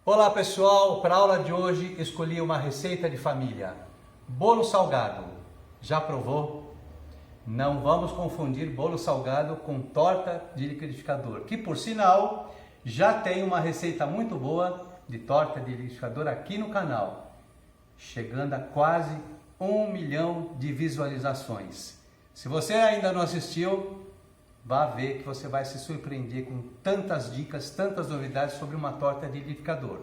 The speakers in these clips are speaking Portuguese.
Olá pessoal, para a aula de hoje escolhi uma receita de família, bolo salgado. Já provou? Não vamos confundir bolo salgado com torta de liquidificador, que por sinal já tem uma receita muito boa de torta de liquidificador aqui no canal, chegando a quase 1 milhão de visualizações. Se você ainda não assistiu, vá ver que você vai se surpreender com tantas dicas, tantas novidades sobre uma torta de liquidificador.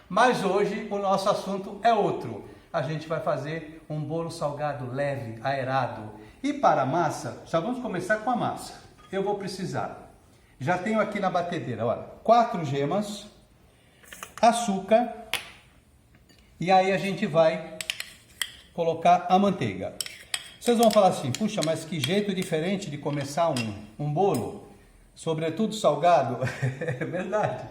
Mas hoje o nosso assunto é outro. A gente vai fazer um bolo salgado leve, aerado. E para a massa, já vamos começar com a massa. Eu vou precisar, já tenho aqui na batedeira, olha, 4 gemas, açúcar e aí a gente vai colocar a manteiga. Vocês vão falar assim, puxa, mas que jeito diferente de começar um bolo, sobretudo salgado. É verdade.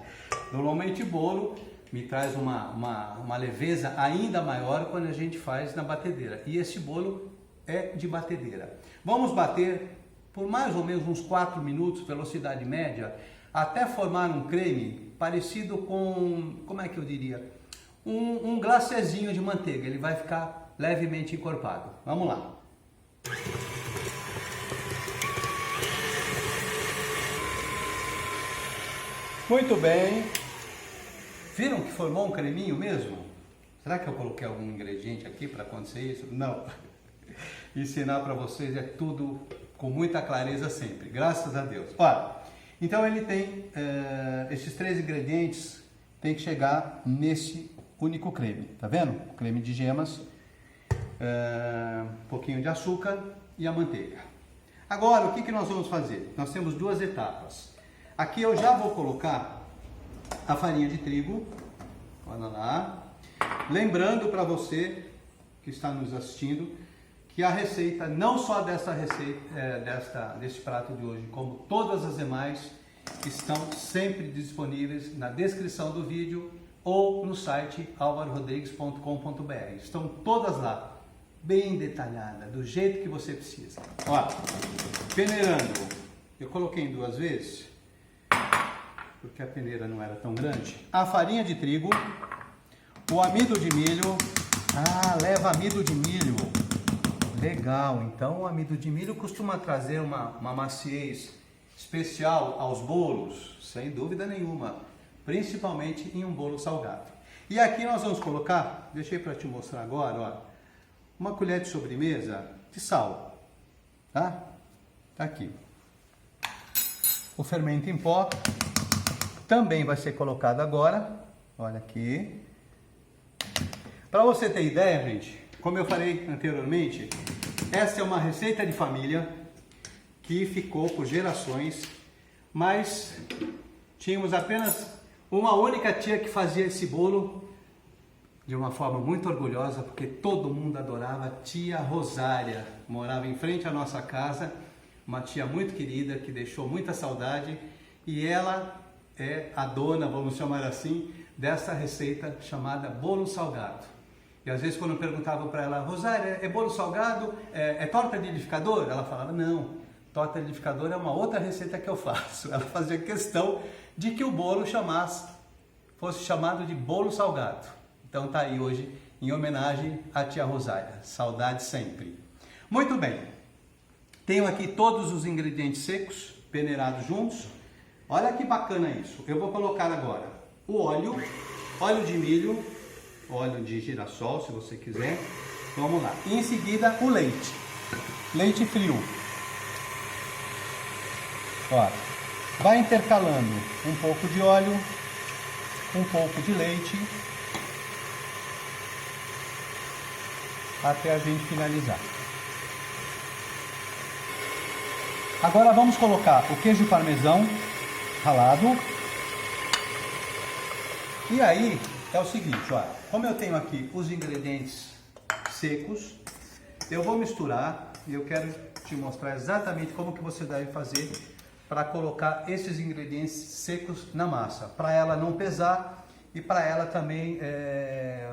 Normalmente bolo me traz uma leveza ainda maior quando a gente faz na batedeira. E esse bolo é de batedeira. Vamos bater por mais ou menos uns 4 minutos, velocidade média, até formar um creme parecido com, como é que eu diria? Um glacezinho de manteiga. Ele vai ficar levemente encorpado. Vamos lá. Muito bem. Viram que formou um creminho mesmo? Será que eu coloquei algum ingrediente aqui para acontecer isso? Não. Ensinar para vocês é tudo com muita clareza sempre, graças a Deus. Olha, então ele tem esses 3 ingredientes, tem que chegar nesse único creme, tá vendo? Creme de gemas, um pouquinho de açúcar e a manteiga. Agora, o que nós vamos fazer? Nós temos 2 etapas. Aqui eu já vou colocar a farinha de trigo, olha lá. Lembrando para você que está nos assistindo, que a receita, não só dessa receita, desse prato de hoje, como todas as demais, estão sempre disponíveis na descrição do vídeo ou no site alvarorodrigues.com.br. Estão todas lá, bem detalhada, do jeito que você precisa. Ó, peneirando, eu coloquei em 2 vezes, porque a peneira não era tão grande. A farinha de trigo, o amido de milho. Leva amido de milho. Legal, então o amido de milho costuma trazer uma maciez especial aos bolos, sem dúvida nenhuma, principalmente em um bolo salgado. E aqui nós vamos colocar, deixei para te mostrar agora, ó, uma colher de sobremesa de sal, tá? Tá aqui. O fermento em pó também vai ser colocado agora, olha aqui. Para você ter ideia, gente, como eu falei anteriormente, essa é uma receita de família que ficou por gerações, mas tínhamos apenas uma única tia que fazia esse bolo de uma forma muito orgulhosa, porque todo mundo adorava. Tia Rosária, morava em frente à nossa casa, uma tia muito querida que deixou muita saudade, e ela é a dona, vamos chamar assim, dessa receita chamada bolo salgado. E às vezes quando eu perguntava para ela, Rosária, é bolo salgado? É torta de liquidificador? Ela falava, não, torta de liquidificador é uma outra receita que eu faço. Ela fazia questão de que o bolo fosse chamado de bolo salgado. Então tá aí hoje em homenagem à tia Rosária. Saudade sempre. Muito bem. Tenho aqui todos os ingredientes secos, peneirados juntos. Olha que bacana isso. Eu vou colocar agora o óleo de milho, óleo de girassol, se você quiser. Vamos lá. E em seguida o leite frio. Olha, vai intercalando um pouco de óleo, um pouco de leite, até a gente finalizar. Agora vamos colocar o queijo parmesão ralado. E aí é o seguinte, olha, como eu tenho aqui os ingredientes secos, eu vou misturar e eu quero te mostrar exatamente como que você deve fazer para colocar esses ingredientes secos na massa, para ela não pesar e para ela também,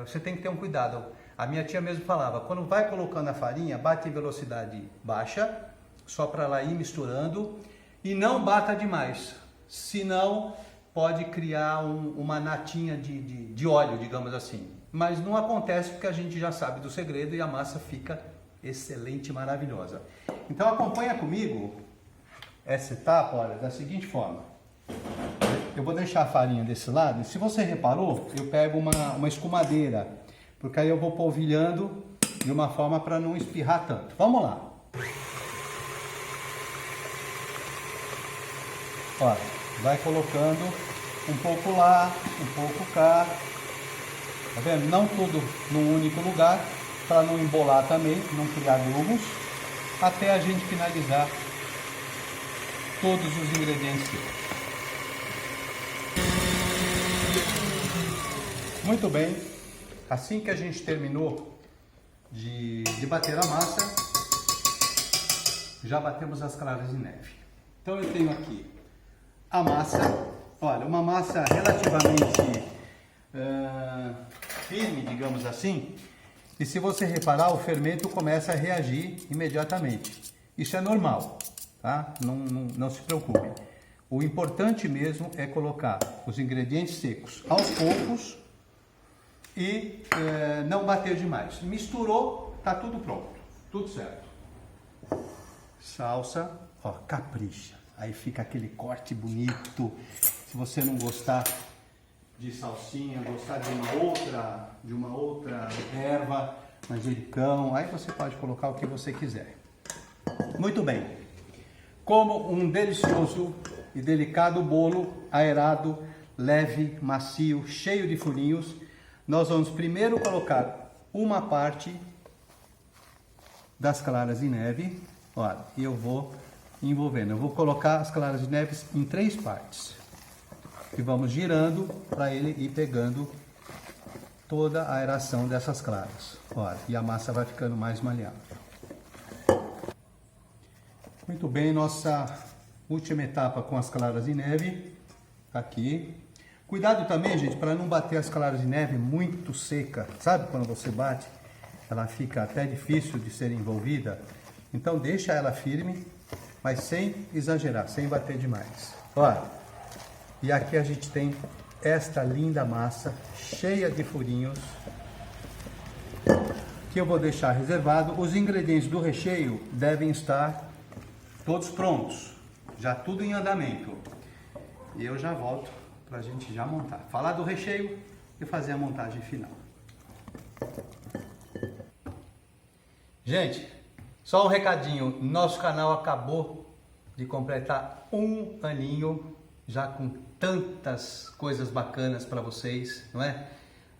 você tem que ter um cuidado. A minha tia mesmo falava, quando vai colocando a farinha, bate em velocidade baixa, só para ela ir misturando, e não bata demais, senão pode criar uma natinha de óleo, digamos assim. Mas não acontece porque a gente já sabe do segredo e a massa fica excelente, maravilhosa. Então acompanha comigo essa etapa, olha, da seguinte forma. Eu vou deixar a farinha desse lado, e se você reparou, eu pego uma escumadeira, porque aí eu vou polvilhando de uma forma para não espirrar tanto. Vamos lá. Olha, vai colocando um pouco lá, um pouco cá, tá vendo? Não tudo num único lugar, para não embolar também, não criar grumos, até a gente finalizar todos os ingredientes. Muito bem, assim que a gente terminou de bater a massa, já batemos as claras de neve. Então eu tenho aqui a massa, olha, uma massa relativamente firme, digamos assim, e se você reparar, o fermento começa a reagir imediatamente. Isso é normal, tá? Não se preocupe. O importante mesmo é colocar os ingredientes secos aos poucos e não bater demais. Misturou, tá tudo pronto, tudo certo. Salsa, ó, capricha. Aí fica aquele corte bonito. Se você não gostar de salsinha, gostar de uma outra erva, manjericão, aí você pode colocar o que você quiser. Muito bem. Como um delicioso e delicado bolo aerado, leve, macio, cheio de furinhos, nós vamos primeiro colocar uma parte das claras de neve, olha, e eu vou envolvendo. Eu vou colocar as claras de neve em 3 partes. E vamos girando para ele ir pegando toda a aeração dessas claras. Olha, e a massa vai ficando mais maleável. Muito bem, nossa última etapa com as claras de neve, aqui. Cuidado também, gente, para não bater as claras de neve muito seca. Sabe quando você bate, ela fica até difícil de ser envolvida? Então deixa ela firme, mas sem exagerar, sem bater demais. Olha, e aqui a gente tem esta linda massa, cheia de furinhos, que eu vou deixar reservado. Os ingredientes do recheio devem estar todos prontos, já tudo em andamento. E eu já volto para a gente já montar. Falar do recheio e fazer a montagem final. Gente, só um recadinho. Nosso canal acabou de completar 1 aninho, já com tantas coisas bacanas para vocês, não é?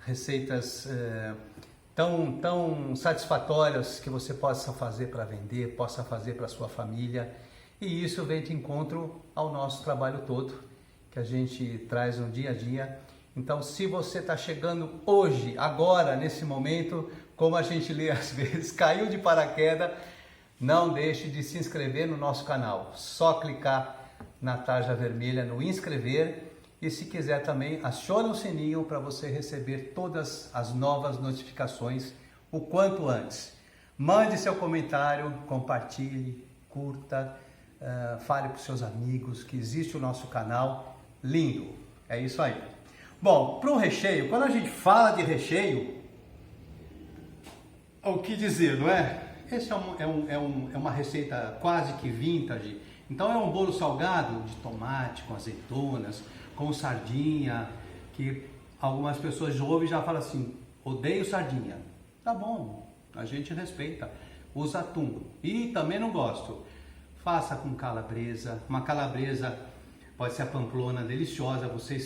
Receitas tão satisfatórias que você possa fazer para vender, possa fazer para sua família. E isso vem de encontro ao nosso trabalho todo, que a gente traz no dia a dia. Então, se você está chegando hoje, agora, nesse momento, como a gente lê às vezes, caiu de paraquedas, não deixe de se inscrever no nosso canal. Só clicar na tarja vermelha no inscrever e se quiser também acione o sininho para você receber todas as novas notificações o quanto antes. Mande seu comentário, compartilhe, curta, fale para os seus amigos que existe o nosso canal lindo. É isso aí. Bom, para o recheio, quando a gente fala de recheio, o que dizer, não é? Esse é uma receita quase que vintage. Então é um bolo salgado de tomate, com azeitonas, com sardinha, que algumas pessoas ouvem e já falam assim, odeio sardinha. Tá bom, a gente respeita. Usa atum. E também não gosto. Faça com calabresa. Uma calabresa pode ser a pamplona, deliciosa. Você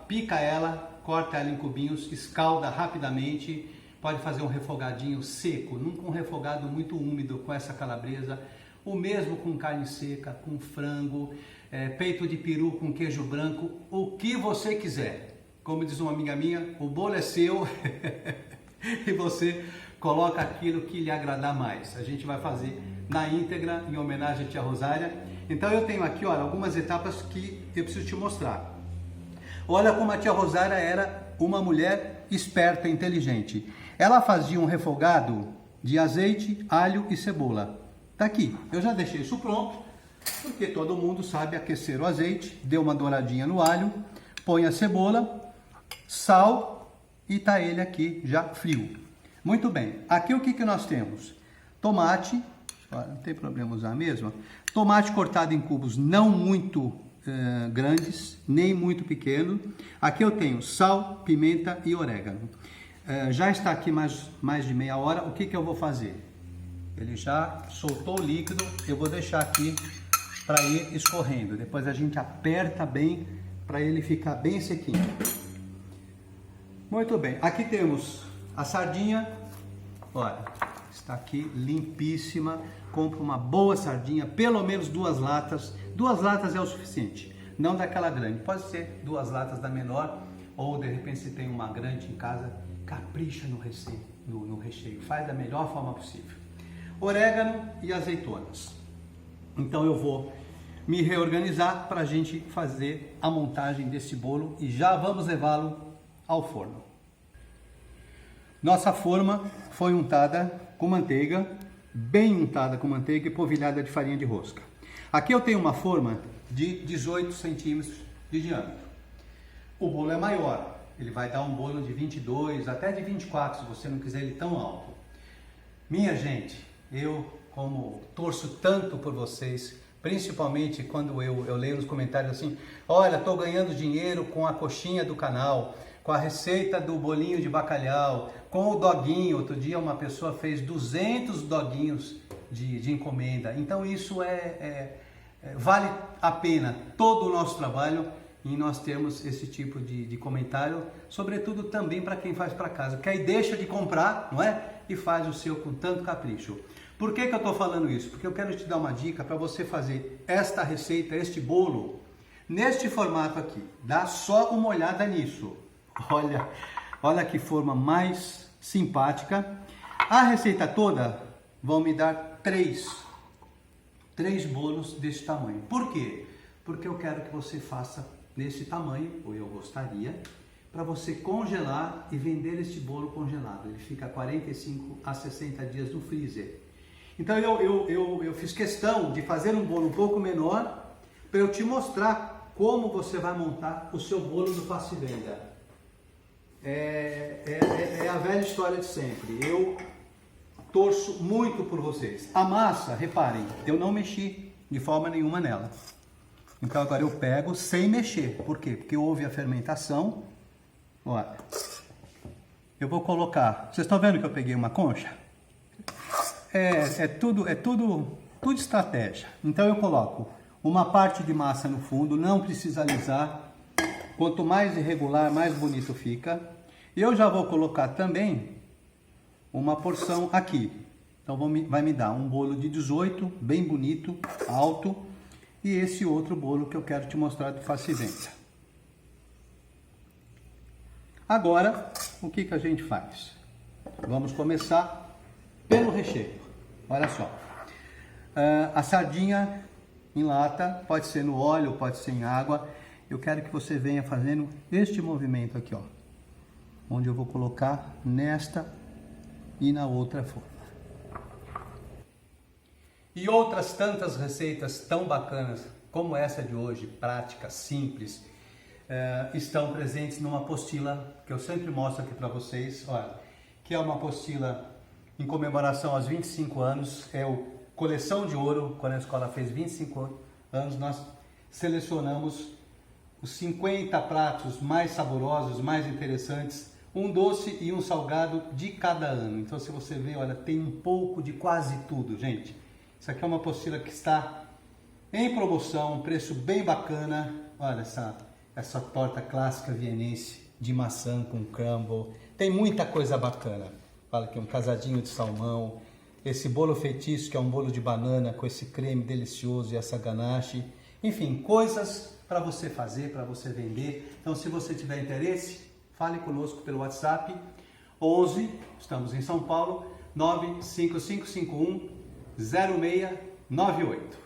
pica ela, corta ela em cubinhos, escalda rapidamente. Pode fazer um refogadinho seco, nunca um refogado muito úmido com essa calabresa. O mesmo com carne seca, com frango, peito de peru com queijo branco, o que você quiser. Como diz uma amiga minha, o bolo é seu e você coloca aquilo que lhe agradar mais. A gente vai fazer na íntegra, em homenagem à tia Rosária. Então eu tenho aqui, olha, algumas etapas que eu preciso te mostrar. Olha como a tia Rosária era uma mulher esperta, inteligente. Ela fazia um refogado de azeite, alho e cebola. Tá aqui, eu já deixei isso pronto, porque todo mundo sabe aquecer o azeite, deu uma douradinha no alho, põe a cebola, sal e tá ele aqui já frio. Muito bem, aqui o que nós temos? Tomate, não tem problema usar mesmo, tomate cortado em cubos não muito grandes, nem muito pequeno. Aqui eu tenho sal, pimenta e orégano. Já está aqui mais de meia hora, o que eu vou fazer? Ele já soltou o líquido, eu vou deixar aqui para ir escorrendo. Depois a gente aperta bem para ele ficar bem sequinho. Muito bem, aqui temos a sardinha, olha, está aqui limpíssima. Compra uma boa sardinha, pelo menos 2 latas. 2 latas é o suficiente, não daquela grande. Pode ser 2 latas da menor, ou de repente se tem uma grande em casa, capricha no recheio, faz da melhor forma possível. Orégano e azeitonas. Então eu vou me reorganizar para a gente fazer a montagem desse bolo e já vamos levá-lo ao forno. Nossa forma foi untada com manteiga, bem untada com manteiga e polvilhada de farinha de rosca. Aqui eu tenho uma forma de 18 centímetros de diâmetro. O bolo é maior, ele vai dar um bolo de 22 até de 24 se você não quiser ele tão alto. Minha gente, eu como torço tanto por vocês, principalmente quando eu leio nos comentários assim, olha, estou ganhando dinheiro com a coxinha do canal, com a receita do bolinho de bacalhau, com o doguinho. Outro dia uma pessoa fez 200 doguinhos de encomenda. Então isso vale a pena todo o nosso trabalho em nós termos esse tipo de comentário, sobretudo também para quem faz para casa, porque aí deixa de comprar, não é? E faz o seu com tanto capricho. Por que eu estou falando isso? Porque eu quero te dar uma dica para você fazer esta receita, este bolo, neste formato aqui. Dá só uma olhada nisso. Olha que forma mais simpática. A receita toda vão me dar 3 bolos desse tamanho. Por quê? Porque eu quero que você faça nesse tamanho, ou eu gostaria, para você congelar e vender este bolo congelado. Ele fica 45 a 60 dias no freezer. Então eu fiz questão de fazer um bolo um pouco menor para eu te mostrar como você vai montar o seu bolo do Faça e Venda. É a velha história de sempre. Eu torço muito por vocês. A massa, reparem, eu não mexi de forma nenhuma nela. Então agora eu pego sem mexer. Por quê? Porque houve a fermentação. Olha, eu vou colocar. Vocês estão vendo que eu peguei uma concha? É tudo estratégia. Então eu coloco uma parte de massa no fundo, não precisa alisar. Quanto mais irregular, mais bonito fica. Eu já vou colocar também uma porção aqui. Então vai me dar um bolo de 18, bem bonito, alto. E esse outro bolo que eu quero te mostrar do Faça e Venda. Agora, o que a gente faz? Vamos começar pelo recheio. Olha só. A sardinha em lata, pode ser no óleo, pode ser em água. Eu quero que você venha fazendo este movimento aqui, ó, onde eu vou colocar nesta e na outra forma. E outras tantas receitas tão bacanas como essa de hoje, prática, simples, estão presentes numa apostila que eu sempre mostro aqui para vocês, olha, que é uma apostila em comemoração aos 25 anos, é o Coleção de Ouro. Quando a escola fez 25 anos, nós selecionamos os 50 pratos mais saborosos, mais interessantes, um doce e um salgado de cada ano. Então se você vê, olha, tem um pouco de quase tudo, gente. Isso aqui é uma apostila que está em promoção, um preço bem bacana. Olha essa torta clássica vienense de maçã com crumble. Tem muita coisa bacana. Olha aqui, um casadinho de salmão. Esse bolo feitiço, que é um bolo de banana com esse creme delicioso e essa ganache. Enfim, coisas para você fazer, para você vender. Então, se você tiver interesse, fale conosco pelo WhatsApp 11, estamos em São Paulo, 95551 0698.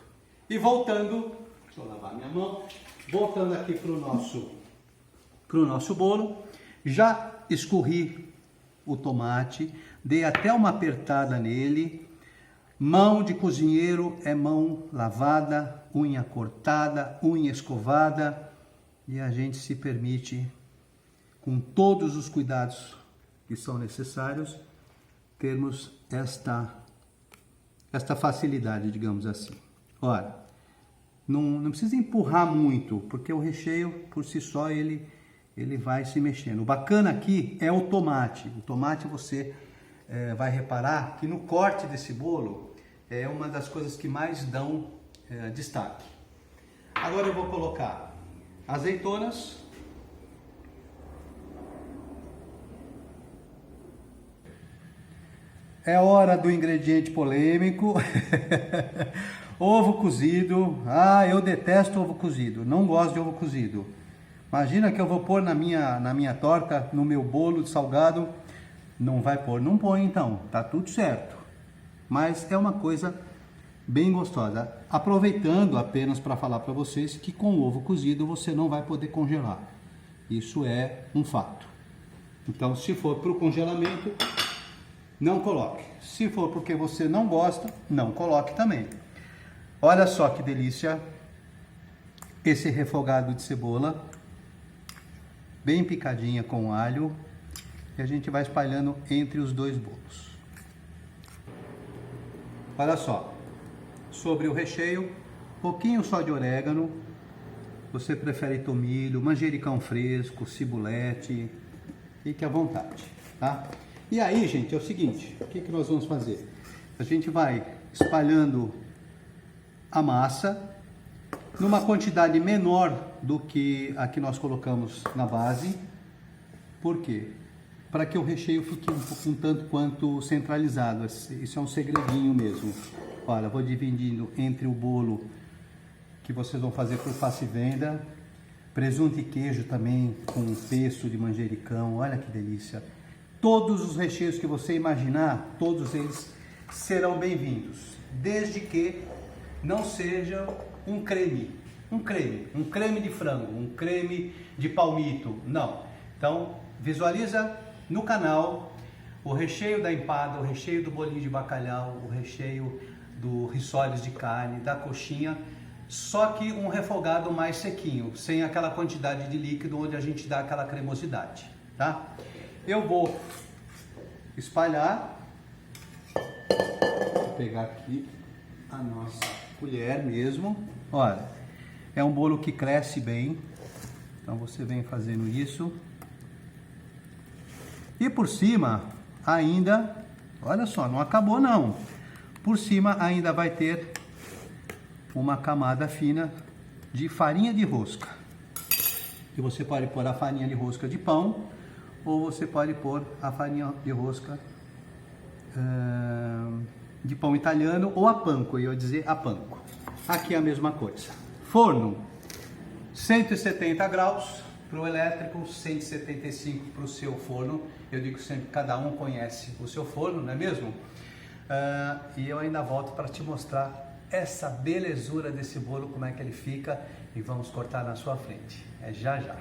E voltando, deixa eu lavar minha mão, voltando aqui para o nosso bolo, já escorri o tomate, dei até uma apertada nele. Mão de cozinheiro é mão lavada, unha cortada, unha escovada. e a gente se permite, com todos os cuidados que são necessários, termos esta facilidade, digamos assim. Ora, não precisa empurrar muito, porque o recheio por si só ele vai se mexendo. O bacana aqui é o tomate. O tomate você vai reparar que no corte desse bolo é uma das coisas que mais dão destaque. Agora eu vou colocar azeitonas. É hora do ingrediente polêmico. Ovo cozido. Ah, eu detesto ovo cozido. Não gosto de ovo cozido. Imagina que eu vou pôr na minha torta, no meu bolo de salgado. Não vai pôr? Não põe então. Tá tudo certo. Mas é uma coisa bem gostosa. Aproveitando apenas para falar para vocês que com o ovo cozido você não vai poder congelar. Isso é um fato. Então, se for para o congelamento, não coloque. Se for porque você não gosta, não coloque também. Olha só que delícia esse refogado de cebola, bem picadinha com alho, e a gente vai espalhando entre os dois bolos. Olha só, sobre o recheio, pouquinho só de orégano. Você prefere tomilho, manjericão fresco, cibulete, fique à vontade, tá? E aí, gente, é o seguinte, o que nós vamos fazer? A gente vai espalhando a massa numa quantidade menor do que a que nós colocamos na base. Por quê? Para que o recheio fique um tanto quanto centralizado. Isso é um segredinho mesmo. Olha, vou dividindo entre o bolo que vocês vão fazer por face e venda, presunto e queijo também com pesto de manjericão, olha que delícia. Todos os recheios que você imaginar, todos eles serão bem-vindos, desde que não seja um creme de frango, um creme de palmito, não. Então, visualiza no canal o recheio da empada, o recheio do bolinho de bacalhau, o recheio do risoles de carne, da coxinha, só que um refogado mais sequinho, sem aquela quantidade de líquido onde a gente dá aquela cremosidade, tá? Eu vou espalhar, vou pegar aqui a nossa colher mesmo. Olha, é um bolo que cresce bem, então você vem fazendo isso. E por cima ainda, olha só, não acabou não. Por cima ainda vai ter uma camada fina de farinha de rosca. E você pode pôr a farinha de rosca de pão, ou você pode pôr a farinha de rosca de pão italiano, ou a panko, eu ia dizer a panko. Aqui é a mesma coisa. Forno, 170 graus para o elétrico, 175 para o seu forno. Eu digo sempre que cada um conhece o seu forno, não é mesmo? E eu ainda volto para te mostrar essa belezura desse bolo, como é que ele fica, e vamos cortar na sua frente. É já já.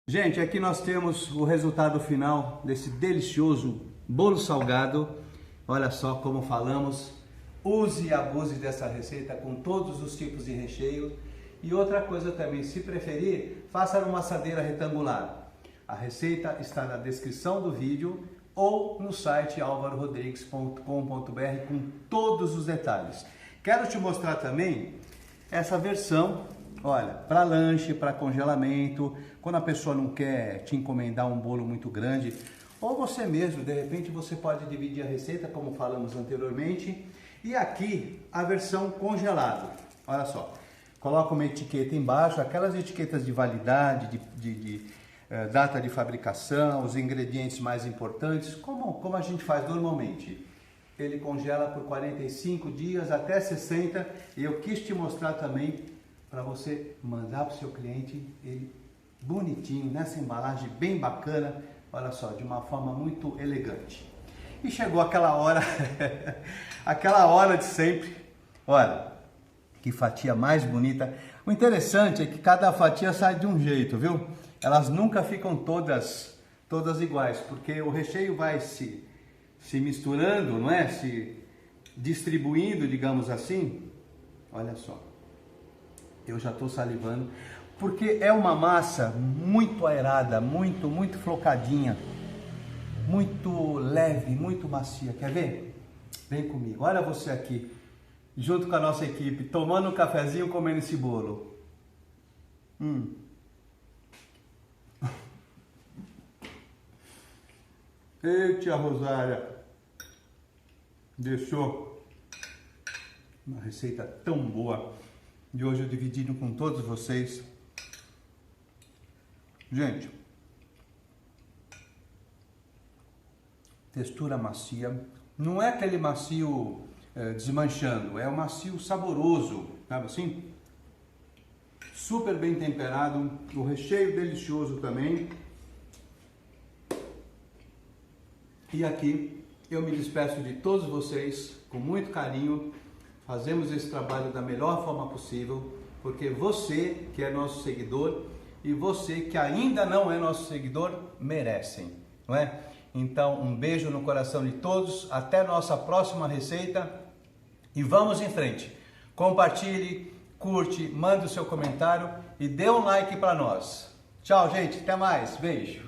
Gente, aqui nós temos o resultado final desse delicioso bolo salgado. Olha só como falamos, use e abuse dessa receita com todos os tipos de recheio. E outra coisa também, se preferir, faça numa assadeira retangular. A receita está na descrição do vídeo ou no site alvarorodrigues.com.br com todos os detalhes. Quero te mostrar também essa versão, olha, para lanche, para congelamento, quando a pessoa não quer te encomendar um bolo muito grande, ou você mesmo, de repente você pode dividir a receita, como falamos anteriormente. E aqui a versão congelada, olha só, coloca uma etiqueta embaixo, aquelas etiquetas de validade, data de fabricação, os ingredientes mais importantes, como a gente faz normalmente. Ele congela por 45 dias até 60, e eu quis te mostrar também para você mandar para o seu cliente ele bonitinho, nessa embalagem bem bacana, olha só, de uma forma muito elegante. E chegou aquela hora, aquela hora de sempre, olha, que fatia mais bonita. O interessante é que cada fatia sai de um jeito, viu? Elas nunca ficam todas iguais, porque o recheio vai se misturando, não é? Se distribuindo, digamos assim. Olha só. Eu já estou salivando, porque é uma massa muito aerada, muito flocadinha, muito leve, muito macia. Quer ver? Vem comigo, olha você aqui, junto com a nossa equipe, tomando um cafezinho, comendo esse bolo. Ei, tia Rosária, deixou uma receita tão boa de hoje eu dividindo com todos vocês. Gente, textura macia, não é aquele macio desmanchando, é um macio saboroso, sabe assim? Super bem temperado, o recheio delicioso também. E aqui eu me despeço de todos vocês com muito carinho. Fazemos esse trabalho da melhor forma possível, porque você que é nosso seguidor e você que ainda não é nosso seguidor merecem, não é? Então, um beijo no coração de todos, até nossa próxima receita e vamos em frente. Compartilhe, curte, mande o seu comentário e dê um like para nós. Tchau, gente, até mais, beijo.